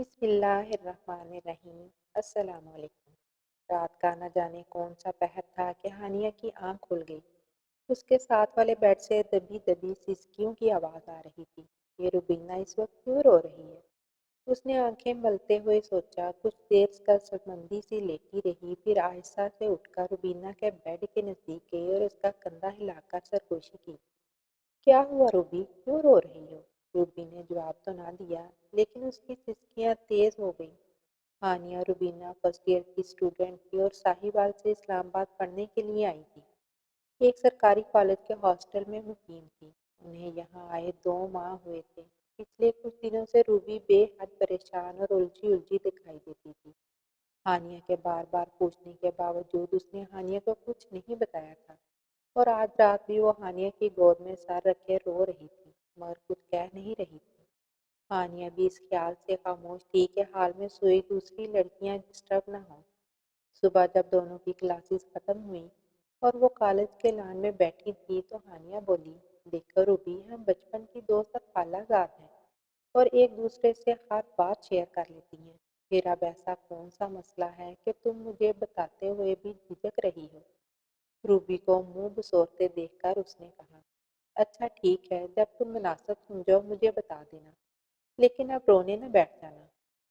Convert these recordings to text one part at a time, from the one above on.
بسم اللہ الرحمن الرحیم۔ السلام علیکم۔ رات کا نہ جانے کون سا پہر تھا کہ ہانیہ کی آنکھ کھل گئی۔ اس کے ساتھ والے بیڈ سے دبی دبی سسکیوں کی آواز آ رہی تھی۔ یہ روبینہ اس وقت کیوں رو رہی ہے؟ اس نے آنکھیں ملتے ہوئے سوچا۔ کچھ دیر سرمندی سی لیٹی رہی، پھر آہستہ سے اٹھ کر روبینہ کے بیڈ کے نزدیک گئی اور اس کا کندھا ہلا کر سرگوشی کی۔ کیا ہوا روبی، کیوں رو رہی ہو؟ روبی نے جواب تو نہ دیا، لیکن اس کی سسکیاں تیز ہو گئیں۔ ہانیہ روبینہ فرسٹ ایئر کی اسٹوڈنٹ تھی اور ساہیوال سے اسلام آباد پڑھنے کے لیے آئی تھی۔ ایک سرکاری کالج کے ہاسٹل میں مقیم تھی۔ انہیں یہاں آئے 2 ماہ ہوئے تھے۔ پچھلے کچھ دنوں سے روبی بے حد پریشان اور الجھی الجھی دکھائی دیتی تھی۔ ہانیہ کے بار بار پوچھنے کے باوجود اس نے ہانیہ کو کچھ نہیں بتایا تھا، اور آج رات بھی وہ ہانیہ کی گود میں سر رکھے رو رہی تھی، مگر کچھ کہہ نہیں رہی تھی۔ ہانیہ بھی اس خیال سے خاموش تھی کہ حال میں سوئی دوسری لڑکیاں ڈسٹرب نہ ہوں۔ صبح جب دونوں کی کلاسز ختم ہوئیں اور وہ کالج کے لان میں بیٹھی تھی تو ہانیہ بولی، دیکھو روبی، ہم بچپن کی دوست اور خالہ زاد ہیں اور ایک دوسرے سے ہر بات شیئر کر لیتی ہیں۔ پھر اب ایسا کون سا مسئلہ ہے کہ تم مجھے بتاتے ہوئے بھی جھجک رہی ہو؟ روبی کو منہ بسورتے دیکھ کر اس نے کہا، اچھا ٹھیک ہے، جب تم مناسب سمجھو مجھے بتا دینا، لیکن اب رونے نہ بیٹھ جانا۔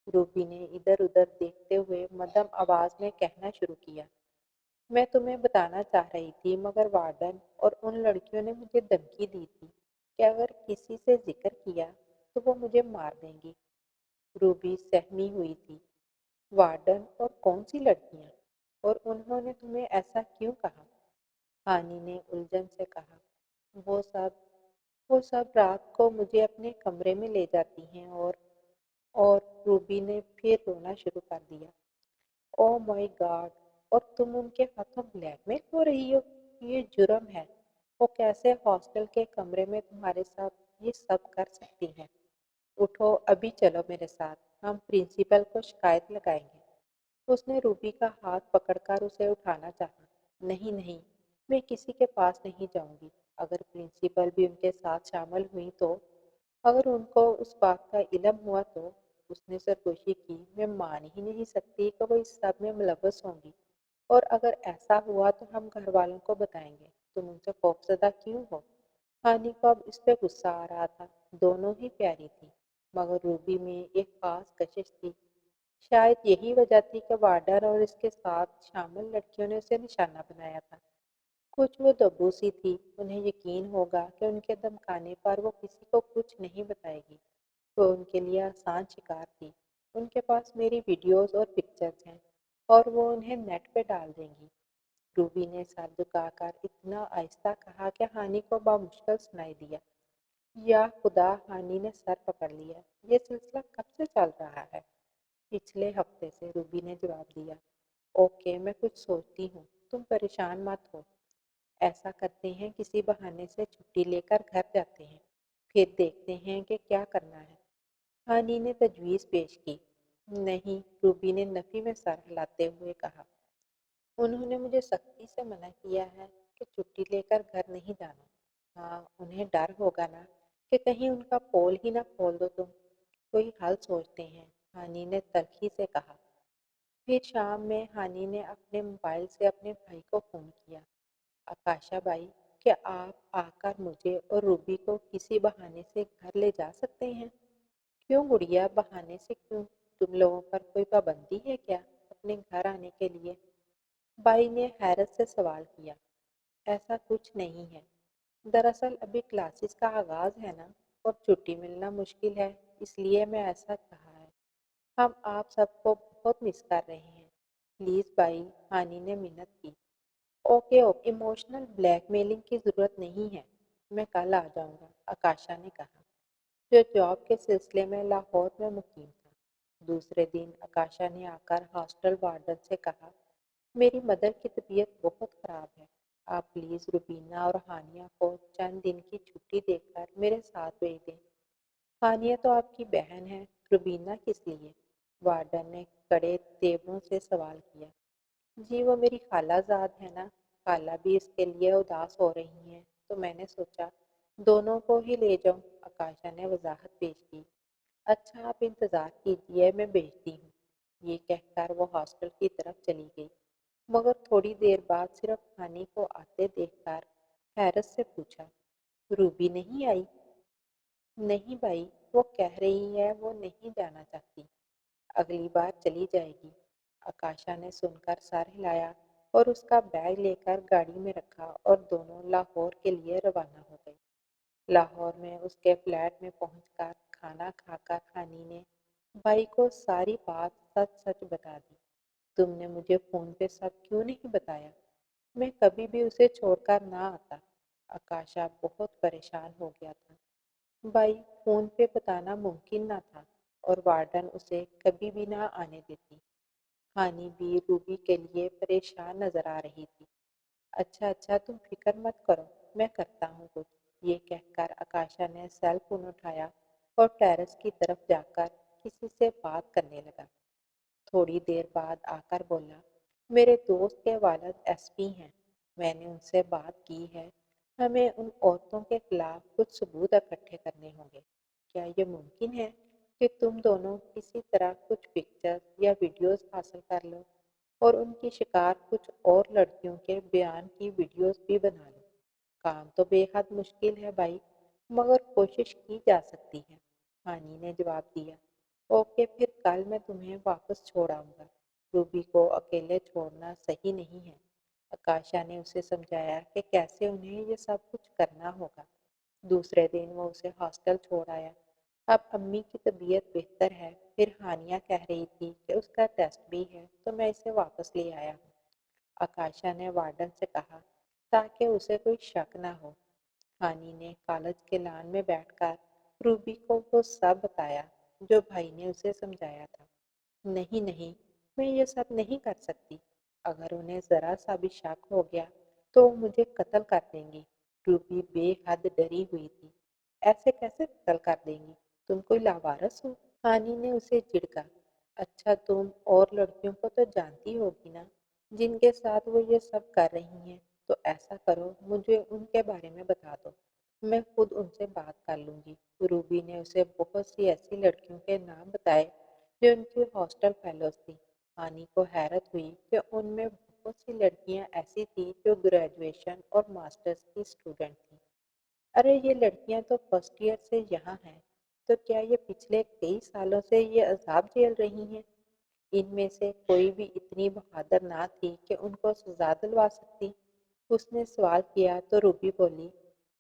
روبی نے ادھر ادھر دیکھتے ہوئے مدھم آواز میں کہنا شروع کیا، میں تمہیں بتانا چاہ رہی تھی، مگر وارڈن اور ان لڑکیوں نے مجھے دھمکی دی تھی کہ اگر کسی سے ذکر کیا تو وہ مجھے مار دیں گی۔ روبی سہمی ہوئی تھی۔ وارڈن اور کون سی لڑکیاں؟ اور انہوں نے تمہیں ایسا کیوں کہا؟ ہانی نے الجھن سے کہا، وہ سب وہ سب رات کو مجھے اپنے کمرے میں لے جاتی ہیں اور روبی نے پھر رونا شروع کر دیا۔ او مائی گاڈ! اور تم ان کے ہاتھوں بلیک میل ہو رہی ہو؟ یہ جرم ہے۔ وہ کیسے ہاسٹل کے کمرے میں تمہارے ساتھ یہ سب کر سکتی ہیں؟ اٹھو ابھی چلو میرے ساتھ، ہم پرنسپل کو شکایت لگائیں گے۔ اس نے روبی کا ہاتھ پکڑ کر اسے اٹھانا چاہا۔ نہیں نہیں، میں کسی کے پاس نہیں جاؤں گی۔ اگر پرنسپل بھی ان کے ساتھ شامل ہوئی تو؟ اگر ان کو اس بات کا علم ہوا تو؟ اس نے سرگوشی کی، میں مان ہی نہیں سکتی کہ وہ اس سب میں ملوث ہوں گی، اور اگر ایسا ہوا تو ہم گھر والوں کو بتائیں گے۔ تم ان سے خوفزدہ کیوں ہو؟ ہانی کو اب اس پہ غصہ آ رہا تھا۔ دونوں ہی پیاری تھی، مگر روبی میں ایک خاص کشش تھی۔ شاید یہی وجہ تھی کہ وارڈر اور اس کے ساتھ شامل لڑکیوں نے اسے نشانہ بنایا تھا۔ کچھ وہ دبو سی تھی، انہیں یقین ہوگا کہ ان کے دھمکانے پر وہ کسی کو کچھ نہیں بتائے گی۔ وہ ان کے لیے آسان شکار تھی۔ ان کے پاس میری ویڈیوز اور پکچرز ہیں اور وہ انہیں نیٹ پہ ڈال دیں گی۔ روبی نے سر جھکا کر اتنا آہستہ کہا کہ ہانی کو بامشکل سنائی دیا۔ یا خدا! ہانی نے سر پکڑ لیا۔ یہ سلسلہ کب سے چل رہا ہے؟ پچھلے ہفتے سے، روبی نے جواب دیا۔ اوکے، میں کچھ سوچتی ہوں، تم پریشان مت ہو۔ ایسا کرتے ہیں، کسی بہانے سے چھٹی لے کر گھر جاتے ہیں، پھر دیکھتے ہیں کہ کیا کرنا ہے۔ ہانی نے تجویز پیش کی۔ نہیں، روبی نے نفی میں سر ہلاتے ہوئے کہا، انہوں نے مجھے سختی سے منع کیا ہے کہ چھٹی لے کر گھر نہیں جانا۔ ہاں، انہیں ڈر ہوگا نا کہ کہیں ان کا پول ہی نہ کھول دو تم۔ کوئی حل سوچتے ہیں، ہانی نے تلخی سے کہا۔ پھر شام میں ہانی نے اپنے موبائل سے اپنے بھائی کو فون کیا۔ آکاشا بائی، کیا آپ آ کر مجھے اور روبی کو کسی بہانے سے گھر لے جا سکتے ہیں؟ کیوں گڑیا، بہانے سے کیوں؟ تم لوگوں پر کوئی پابندی ہے کیا اپنے گھر آنے کے لیے؟ بائی نے حیرت سے سوال کیا۔ ایسا کچھ نہیں ہے، دراصل ابھی کلاسز کا آغاز ہے نا، اور چھٹی ملنا مشکل ہے، اس لیے میں ایسا کہا ہے۔ ہم آپ سب کو بہت مس کر رہے ہیں، پلیز بائی، ہانی نے منت کی۔ Okay okay, emotional black mailing کی ضرورت نہیں ہے، میں کل آ جاؤں گا، آکاشا نے کہا، جو جاب کے سلسلے میں لاہور میں مقیم تھا۔ دوسرے دن آکاشا نے آ کر ہاسٹل وارڈن سے کہا، میری مدر کی طبیعت بہت خراب ہے، آپ پلیز روبینہ اور ہانیہ کو چند دن کی چھٹی دے کر میرے ساتھ بھیج دیں۔ ہانیہ تو آپ کی بہن ہے، روبینہ کس لیے؟ وارڈن نے کڑے تیوروں سے سوال کیا۔ جی وہ میری خالہ زاد ہے نا، خالہ بھی اس کے لیے اداس ہو رہی ہیں، تو میں نے سوچا دونوں کو ہی لے جاؤں، آکاشا نے وضاحت پیش کی۔ अच्छा आप इंतज़ार कीजिए, मैं भेजती हूँ। ये कहकर वो हॉस्टल की तरफ चली गई, मगर थोड़ी देर बाद सिर्फ हानि को आते देखकर हैरत से पूछा, रूबी नहीं आई? नहीं भाई, वो कह रही है वो नहीं जाना चाहती, अगली बार चली जाएगी। आकाशा ने सुनकर सर हिलाया और उसका बैग लेकर गाड़ी में रखा और दोनों लाहौर के लिए रवाना हो गए। लाहौर में उसके फ्लैट में पहुंचकर खाना खाकर हानि ने भाई को सारी बात सच सच बता दी। तुमने मुझे फोन पे सब क्यों नहीं बताया? मैं कभी भी उसे छोड़कर ना आता। आकाशा बहुत परेशान हो गया था। भाई, फोन पे बताना मुमकिन ना था और वार्डन उसे कभी भी ना आने देती। हानि भी रूबी के लिए परेशान नजर आ रही थी। अच्छा अच्छा, तुम फिक्र मत करो, मैं करता हूँ कुछ। ये कहकर आकाशा ने सेल फोन उठाया और टेरेस की तरफ जाकर किसी से बात करने लगा। थोड़ी देर बाद आकर बोला, मेरे दोस्त के वालिद एसपी हैं, मैंने उनसे बात की है। हमें उन औरतों के खिलाफ कुछ सबूत इकट्ठे करने होंगे। क्या ये मुमकिन है कि तुम दोनों किसी तरह कुछ पिक्चर्स या वीडियोस हासिल कर लो और उनकी शिकार कुछ और लड़कियों के बयान की वीडियोस भी बना लो? काम तो बेहद मुश्किल है भाई, मगर कोशिश की जा सकती है। हानि ने जवाब दिया। ओके, फिर कल मैं तुम्हें वापस छोड़ आऊंगा। रूबी को अकेले छोड़ना सही नहीं है। आकाशा ने उसे समझाया कि कैसे उन्हें ये सब कुछ करना होगा। दूसरे दिन वो उसे हॉस्टल छोड़ आया। अब अम्मी की तबीयत बेहतर है, फिर हानिया कह रही थी कि उसका टेस्ट भी है, तो मैं इसे वापस ले आया हूँ। आकाशा ने वार्डन से कहा, ताकि उसे कोई शक ना हो। हानि ने कॉलेज के लॉन में बैठकर रूबी को वो सब बताया जो भाई ने उसे समझाया था। नहीं नहीं, मैं ये सब नहीं कर सकती। अगर उन्हें जरा सा भी शक हो गया तो वो मुझे कत्ल कर देंगी। रूबी बेहद डरी हुई थी। ऐसे कैसे कत्ल कर देंगी? तुम कोई लावारिस हो? हानि ने उसे झिड़का। अच्छा, तुम और लड़कियों को तो जानती होगी ना, जिनके साथ वो ये सब कर रही हैं। तो ऐसा करो, मुझे उनके बारे में बता दो, मैं खुद उनसे बात कर लूंगी। रूबी ने उसे बहुत सी ऐसी लड़कियों के नाम बताए जो उनकी हॉस्टल फेलोज थी। हानि को हैरत हुई कि उनमें बहुत सी लड़कियां ऐसी थी जो ग्रेजुएशन और मास्टर्स की स्टूडेंट थी। अरे ये लड़कियां तो फर्स्ट ईयर से यहाँ हैं, तो क्या ये पिछले कई सालों से ये अजाब झेल रही हैं? इनमें से कोई भी इतनी बहादुर ना थी कि उनको सजा दिलवा सकती? उसने सवाल किया तो रूबी बोली,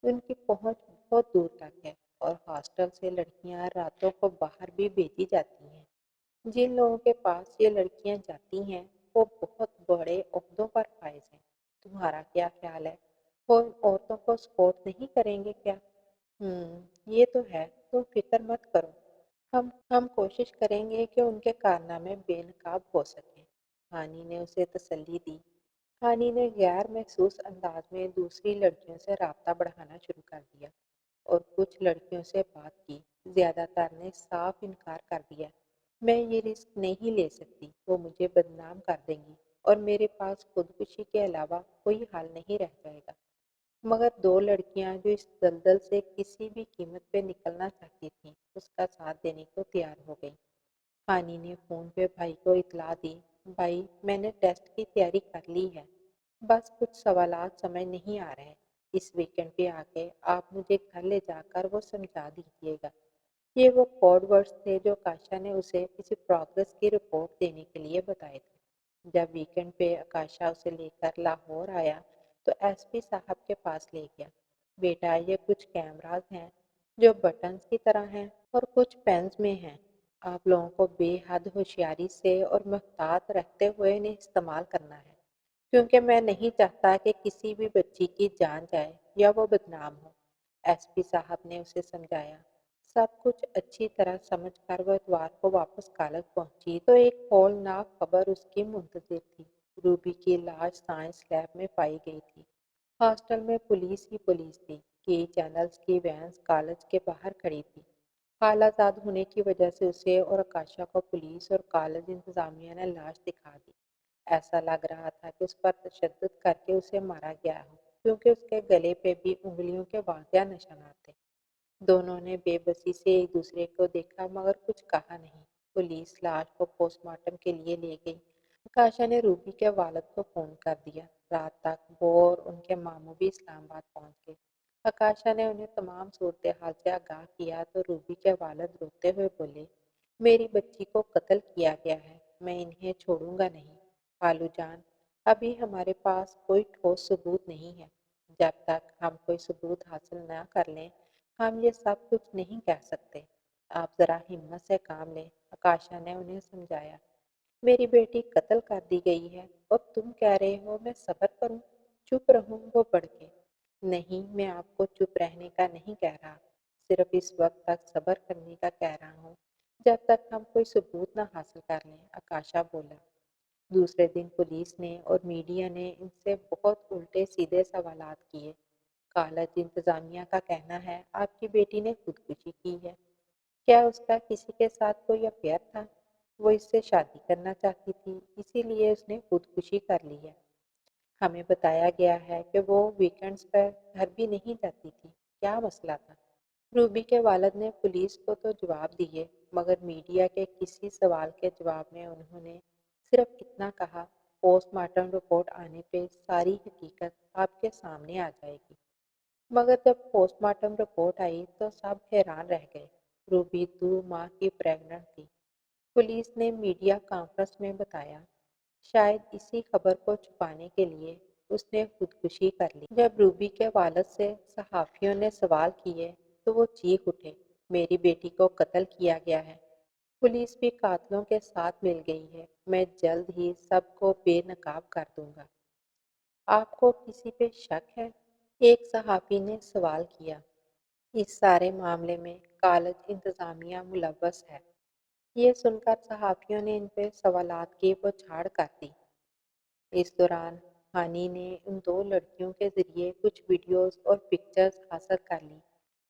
उनकी पहुंच बहुत दूर तक है और हॉस्टल से लड़कियां रातों को बाहर भी भेजी जाती हैं। जिन लोगों के पास ये लड़कियां जाती हैं वो बहुत बड़े ओहदों पर फाइज हैं। तुम्हारा क्या ख्याल है, वो इन औरतों को सपोर्ट नहीं करेंगे क्या? ये तो है, तुम फिक्र मत करो। हम कोशिश करेंगे कि उनके कारनामे बेनकाब हो सकें। हानि ने उसे तसल्ली दी। हानि ने गैर महसूस अंदाज में दूसरी लड़कियों से राब्ता बढ़ाना शुरू कर दिया और कुछ लड़कियों से बात की। ज्यादातर ने साफ इनकार कर दिया। मैं ये रिस्क नहीं ले सकती, वो मुझे बदनाम कर देंगी और मेरे पास खुदकुशी के अलावा कोई हल नहीं रह जाएगा। मगर दो लड़कियां जो इस दलदल से किसी भी कीमत पे निकलना चाहती थीं, उसका साथ देने को तैयार हो गई। हानि ने फोन पे भाई को इतला दी, भाई मैंने टेस्ट की तैयारी कर ली है, बस कुछ सवालात समझ नहीं आ रहे हैं। इस वीकेंड पे आके आप मुझे घर ले जाकर वो समझा दीजिएगा। ये वो कोड वर्ड्स थे जो काशा ने उसे किसी प्रोग्रेस की रिपोर्ट देने के लिए बताए थे। जब वीकेंड पे आकाशा उसे लेकर लाहौर आया तो एसपी साहब के पास ले गया। बेटा, ये कुछ कैमरास हैं जो बटन्स की तरह हैं और कुछ पेन्स में हैं। आप लोगों को बेहद होशियारी से और मुहतात रहते हुए इन्हें इस्तेमाल करना है, क्योंकि मैं नहीं चाहता कि किसी भी बच्ची की जान जाए या वो बदनाम हो। एसपी साहब ने उसे समझाया। सब कुछ अच्छी तरह समझकर वह इतवार को वापस कॉलेज पहुंची तो एक हौलनाक खबर उसकी मुंतजिर थी। रूबी की लाश साइंस लैब में पाई गई थी। हॉस्टल में पुलिस ही पुलिस थी। कई चैनल्स की वैन्स कॉलेज के बाहर खड़ी थी। हालाजाद होने की वजह से उसे और आकाशा को पुलिस और कॉलेज इंतजामिया ने लाश दिखा दी। ऐसा लग रहा था कि उस पर तशद्दुद करके उसे मारा गया हो, क्योंकि उसके गले पे भी उंगलियों के वाक़िया निशानात थे। दोनों ने बेबसी से एक दूसरे को देखा मगर कुछ कहा नहीं। पुलिस लाश को पोस्टमार्टम के लिए ले गई। आकाशा ने रूबी के वालिद को फोन कर दिया। रात तक वो और उनके मामू भी इस्लामाबाद पहुंच गए। आकाशा ने उन्हें तमाम सूरत हाल से आगाह किया तो रूबी के वालिद रोते हुए बोले, मेरी बच्ची को कत्ल किया गया है, मैं इन्हें छोड़ूंगा नहीं। खालू जान, अभी हमारे पास कोई ठोस सबूत नहीं है। जब तक हम कोई सबूत हासिल न कर लें हम ये सब कुछ नहीं कह सकते। आप जरा हिम्मत से काम लें, आकाशा ने उन्हें समझाया। मेरी बेटी कत्ल कर दी गई है और तुम कह रहे हो मैं सब्र करूं, चुप रहूं? वो भड़के। नहीं, मैं आपको चुप रहने का नहीं कह रहा, सिर्फ इस वक्त तक सब्र करने का कह रहा हूँ, जब तक हम कोई सबूत ना हासिल कर लें, आकाशा बोला। दूसरे दिन पुलिस ने और मीडिया ने इनसे बहुत उल्टे सीधे सवालात किए। कॉलेज इंतजामिया का कहना है आपकी बेटी ने खुदकुशी की है। क्या उसका किसी के साथ कोई अफेयर था? वो इससे शादी करना चाहती थी, इसीलिए उसने खुदकुशी कर ली है। हमें बताया गया है कि वो वीकेंड्स पर घर भी नहीं जाती थी। क्या मसला था? रूबी के वालिद ने पुलिस को तो जवाब दिए, मगर मीडिया के किसी सवाल के जवाब में उन्होंने सिर्फ इतना कहा, पोस्टमार्टम रिपोर्ट आने पे सारी हकीकत आपके सामने आ जाएगी। मगर जब पोस्टमार्टम रिपोर्ट आई तो सब हैरान रह गए। रूबी 2 माह की प्रेग्नेंट थी। पुलिस ने मीडिया कॉन्फ्रेंस में बताया, शायद इसी खबर को छुपाने के लिए उसने खुदकुशी कर ली। जब रूबी के वालिद से सहाफियों ने सवाल किए तो वो चीख उठे, मेरी बेटी को कत्ल किया गया है। पुलिस भी कातलों के साथ मिल गई है, मैं जल्द ही सबको बेनकाब कर दूंगा। आपको किसी पे शक है? एक सहाफी ने सवाल किया। इस सारे मामले में कॉलेज इंतजामिया मुलव्वस है। ये सुनकर सहाफियों ने इन पे सवालात की बौछार कर दी। इस दौरान हानि ने उन 2 लड़कियों के जरिए कुछ वीडियोस और पिक्चर्स हासिल कर ली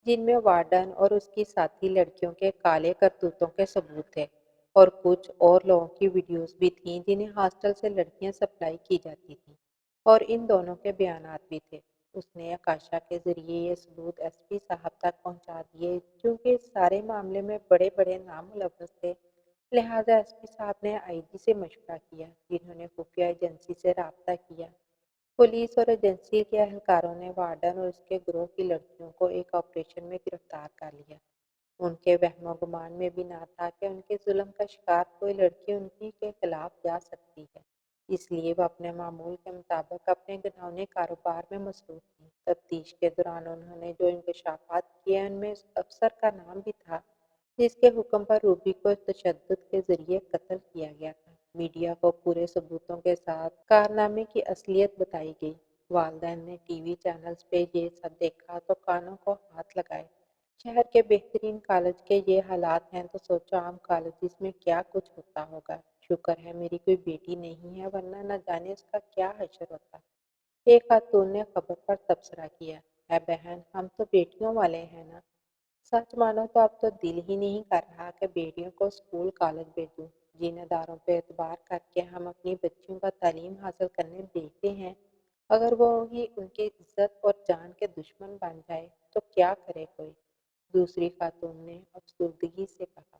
जिनमें वार्डन और उसकी साथी लड़कियों के काले करतूतों के सबूत थे और कुछ और लोगों की वीडियोस भी थीं जिन्हें हॉस्टल से लड़कियां सप्लाई की जाती थीं और इन दोनों के बयानात भी थे। उसने आकाशा के जरिए ये सबूत एसपी साहब तक पहुंचा दिए। क्योंकि इस सारे मामले में बड़े बड़े नाम मुलव्वस थे, लिहाजा एसपी साहब ने आईजी से मशवरा किया, जिन्होंने खुफिया एजेंसी से राब्ता किया। पुलिस और एजेंसी के एहलकारों ने वार्डन और उसके ग्रोह की लड़कियों को एक ऑपरेशन में गिरफ्तार कर लिया। उनके वहमो गुमान में भी ना था कि उनके जुल्म का शिकार कोई लड़की उनकी के खिलाफ जा सकती है, इसलिए वह अपने मामूल के मुताबिक अपने घिनौने कारोबार में मसरूफ थी। तफ्तीश के दौरान उन्होंने जो इंकशाफात किए उनमें उस अफसर का नाम भी था जिसके हुक्म पर रूबी को तशद्दुद के जरिए कत्ल किया गया था। मीडिया को पूरे सबूतों के साथ कारनामे की असलियत बताई गई। वालदैन ने टीवी चैनल्स पे ये सब देखा तो कानों को हाथ लगाए। शहर के बेहतरीन कॉलेज के ये हालात हैं तो सोचो आम कॉलेजेस में क्या कुछ होता होगा। शुक्र है मेरी कोई बेटी नहीं है, वरना न जाने उसका क्या हशर होता। एक खातून ने खबर पर तबसरा किया, है बहन, हम तो बेटियों वाले हैं ना। सच मानो तो अब तो दिल ही नहीं कर रहा कि बेटियों को स्कूल कॉलेज भेजूं। जिन इदारों पर एतबार करके हम अपनी बच्चियों का तालीम हासिल करने भेजते हैं, अगर वो ही उनकी इज्जत और जान के दुश्मन बन जाए तो क्या करे कोई। दूसरी खातून ने अफसुर्दगी से कहा।